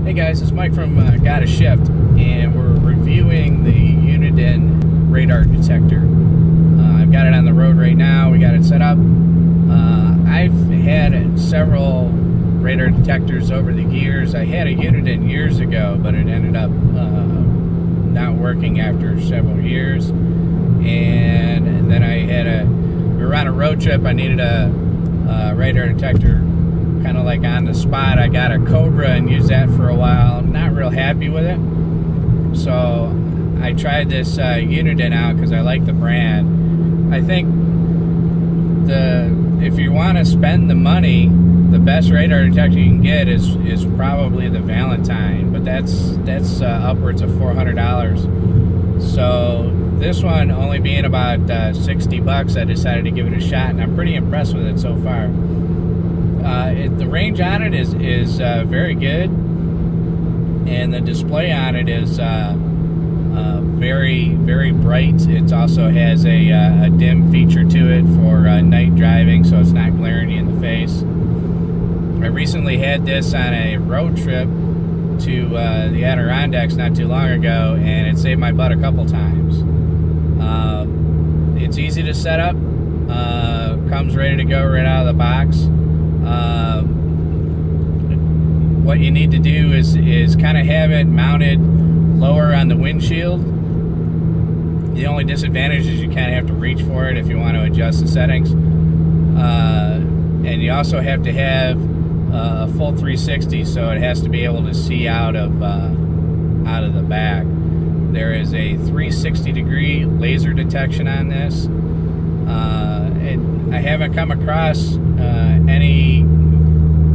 Hey guys, it's Mike from Got a Shift, and we're reviewing the Uniden radar detector. I've got it on the road right now. We got it set up. I've had several radar detectors over the years. I had a Uniden years ago, but it ended up not working after several years. And then we were on a road trip. I needed a radar detector kind of like on the spot. I got a Cobra and used that for a while. I'm not real happy with it, so I tried this Uniden out because I like the brand. I think if you want to spend the money, the best radar detector you can get is probably the Valentine, but that's upwards of $400. So this one only being about 60 bucks, I decided to give it a shot, and I'm pretty impressed with it so far. The range on it is very good, and the display on it is very, very bright. It also has a dim feature to it for night driving, so it's not glaring you in the face. I recently had this on a road trip to the Adirondacks not too long ago, and it saved my butt a couple times. It's easy to set up, comes ready to go right out of the box. What you need to do is kind of have it mounted lower on the windshield. The only disadvantage is you kind of have to reach for it if you want to adjust the settings. And you also have to have a full 360, so it has to be able to see out of the back. There is a 360-degree laser detection on this. And I haven't come across any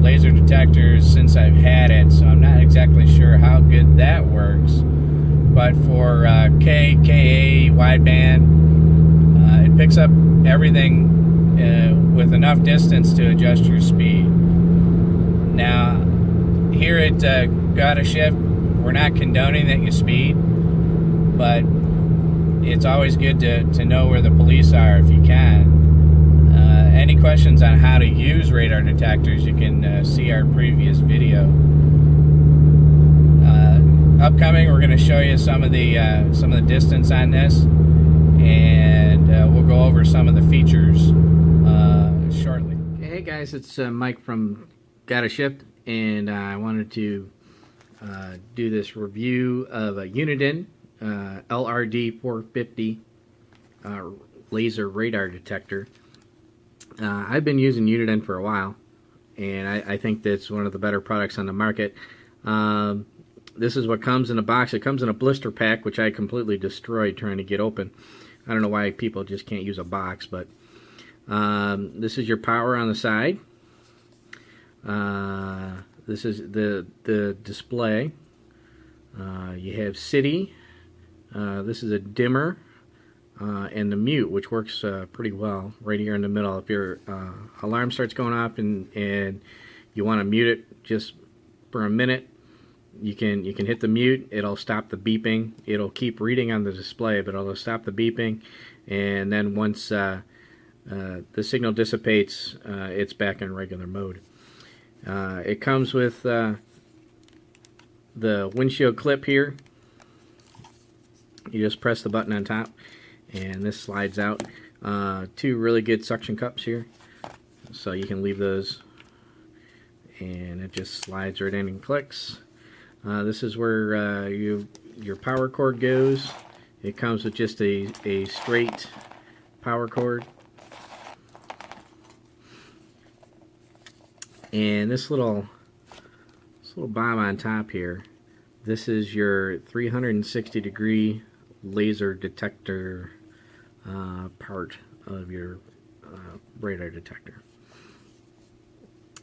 laser detectors since I've had it, so I'm not exactly sure how good that works. But for KA wideband, it picks up everything with enough distance to adjust your speed. Now, here at Got a Shift, we're not condoning that you speed, but it's always good to know where the police are if you can. Any questions on how to use radar detectors, you can see our previous video. Upcoming, we're going to show you some of the distance on this, and we'll go over some of the features shortly. Hey guys, it's Mike from Got a Shift, and I wanted to do this review of a Uniden LRD 450 laser radar detector. I've been using Uniden for a while, and I think that's one of the better products on the market. This is what comes in a box. It comes in a blister pack, which I completely destroyed trying to get open. I don't know why people just can't use a box, but this is your power on the side. This is the display. You have city. This is a dimmer. And the mute, which works pretty well right here in the middle. If your alarm starts going off and you want to mute it just for a minute, you can hit the mute. It'll stop the beeping. It'll keep reading on the display, but it'll stop the beeping. And then once the signal dissipates, it's back in regular mode. It comes with the windshield clip here. You just press the button on top, and this slides out. Two really good suction cups here, so you can leave those, and it just slides right in and clicks. This is where your power cord goes. It comes with just a straight power cord, and this little bomb on top here, this is your 360-degree laser detector part of your radar detector.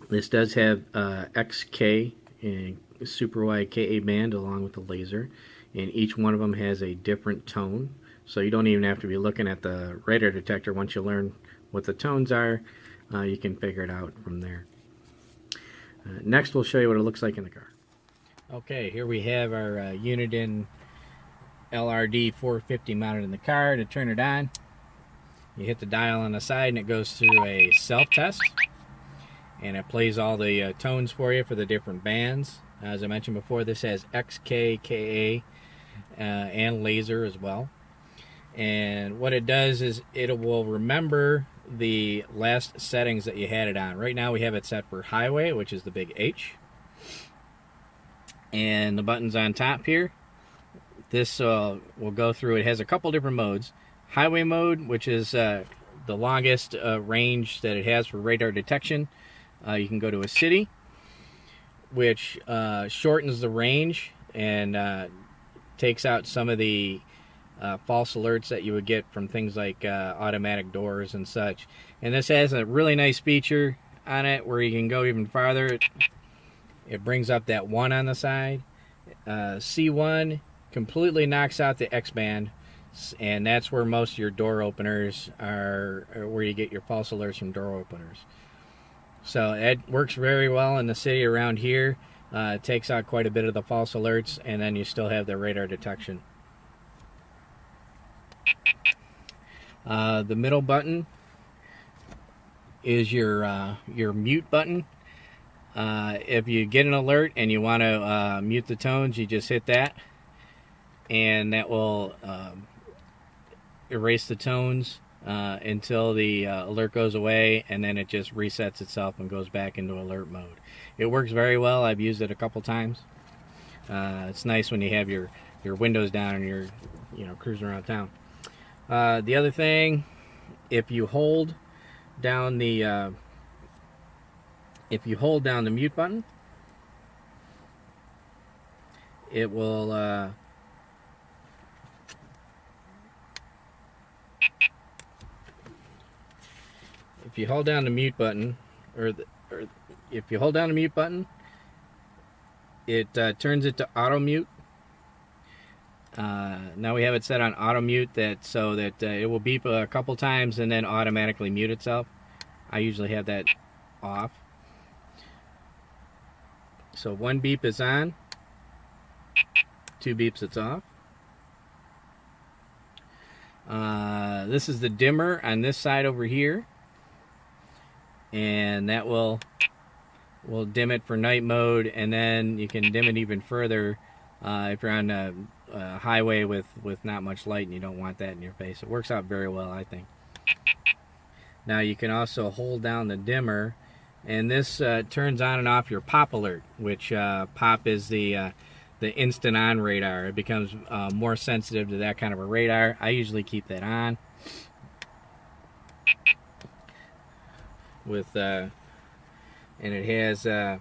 This does have XK and super wide KA band along with the laser, and each one of them has a different tone, so you don't even have to be looking at the radar detector. Once you learn what the tones are, you can figure it out from there. Next, we'll show you what it looks like in the car. Okay, here we have our Uniden LRD 450 mounted in the car. To turn it on, you hit the dial on the side and it goes through a self-test, and it plays all the tones for you for the different bands. As I mentioned before, this has XKKA and laser as well. And what it does is it will remember the last settings that you had it on. Right now we have it set for highway, which is the big H. And the buttons on top here, this will go through. It has a couple different modes. Highway mode, which is the longest range that it has for radar detection. You can go to a city, which shortens the range and takes out some of the false alerts that you would get from things like automatic doors and such. And this has a really nice feature on it where you can go even farther. It brings up that 1 on the side. C1 completely knocks out the X band, and that's where most of your door openers are, where you get your false alerts from door openers. So it works very well in the city around here. It takes out quite a bit of the false alerts, and then you still have the radar detection. The middle button is your mute button. If you get an alert and you want to mute the tones, you just hit that, and that will erase the tones until the alert goes away, and then it just resets itself and goes back into alert mode. It works very well. I've used it a couple times. It's nice when you have your windows down and you're cruising around town. The other thing, if you hold down the mute button, it will if you hold down the mute button, if you hold down the mute button, it turns it to auto mute. Now we have it set on auto mute, so that it will beep a couple times and then automatically mute itself. I usually have that off. So 1 beep is on, 2 beeps it's off. This is the dimmer on this side over here, and that will dim it for night mode, and then you can dim it even further if you're on a highway with not much light and you don't want that in your face. It works out very well, I think. Now you can also hold down the dimmer, and this turns on and off your pop alert, which pop is the instant on radar. It becomes more sensitive to that kind of a radar. I usually keep that on with and it has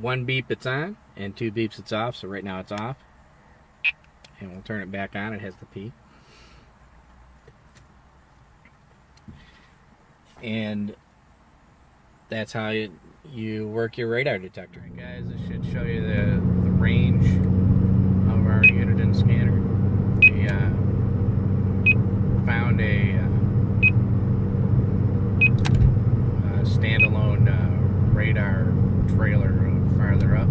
1 beep it's on and 2 beeps it's off. So right now it's off, and we'll turn it back on. It has the P. And that's how you work your radar detector. Right, guys, this should show you the range of our Uniden scanner. We found a standalone radar trailer farther up.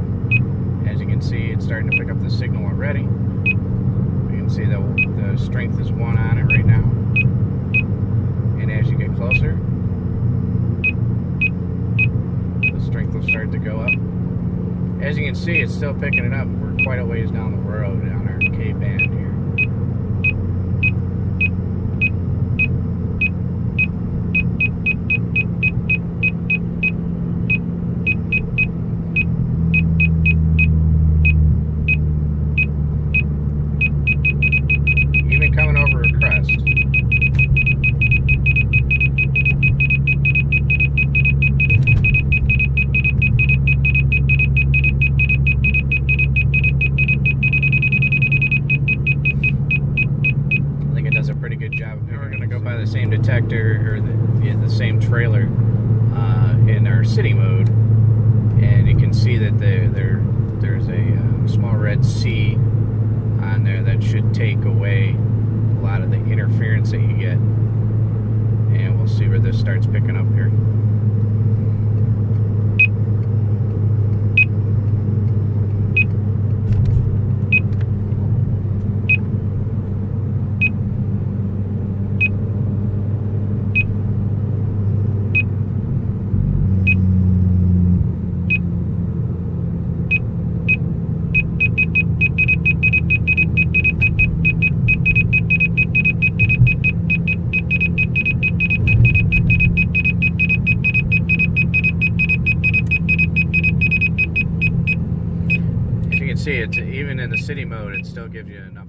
As you can see, it's starting to pick up the signal already. You can see the strength is 1 on it right now. And as you get closer, the strength will start to go up. As you can see, it's still picking it up. We're quite a ways down the road on our K band here. Even coming over a crest. Does a pretty good job. We're going to go by the same detector, or the same trailer in our city mode, and you can see that there's a small red C on there that should take away a lot of the interference that you get, and we'll see where this starts picking up here. see, it's even in the city mode, it still gives you enough